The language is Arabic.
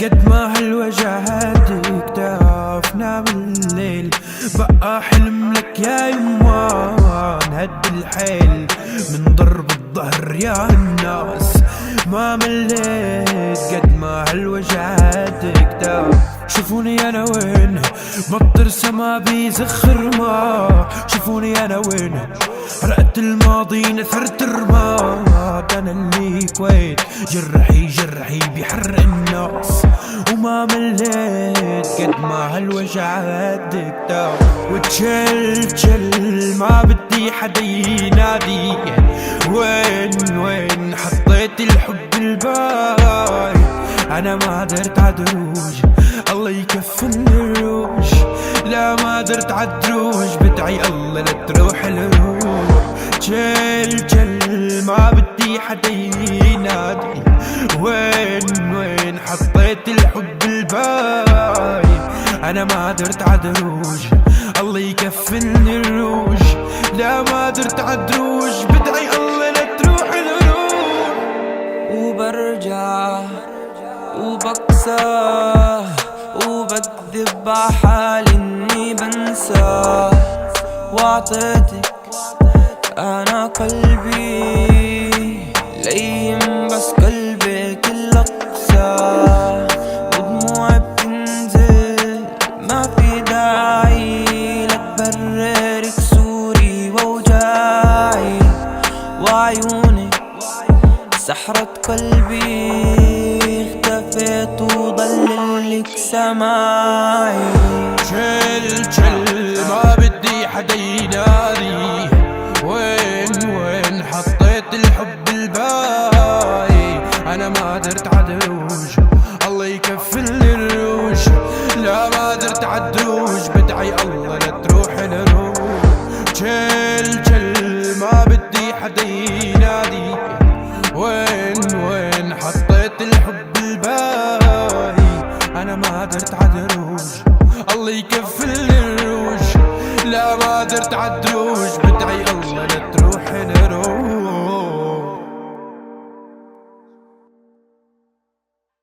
قد ما هالوجع هادي اكتافنا بالليل، بقى حلم لك يا يمان هد الحيل من ضرب الظهر يا الناس ما مليت. قد ما هالوجع هادي اكتاف شوفوني انا وين مطر سما بيزخر ما، شوفوني انا وين حرقت الماضي نثرت الرماد. انا اللي كويت جرحي بيحرق الناس وما مليت. قد ما هالوجع هاد كتاب وتشل ما بدي حدا ينادي وين حطيت الحب الباي. انا ما قدرت عدروج الله يكفني الروج، لا ما قدرت عدروج بدعي الله لا تروح الروح. جل ما بدي حدا ينادي وين حطيت الحب الباي. انا ما قدرت عدروج الله يكفني الروج، لا ما قدرت عدروج بدعي الله لا تروح الروح. وبرجع وبكسى وبكذب عحالي اني بنسى، واعطيتك انا قلبي لين بس قلبي كله قسى، ودموعي بتنزل ما في داعي لتبرر كسوري ووجاعي، وعيونك سحرت قلبي اختفيت وضللك سماعي. شل ما بدي حدا ينادي وين حطيت الحب الباي. انا ما قدرت عدروج الله يكفلني الروج، لا ما قدرت عدروج بدعي الله لا تروح الروج. شل ما بدي حدا ينادي وين حطيت الحب الباي. انا ما قدرت عدروج الله يكفلني الروج، لا ما قدرت عدروج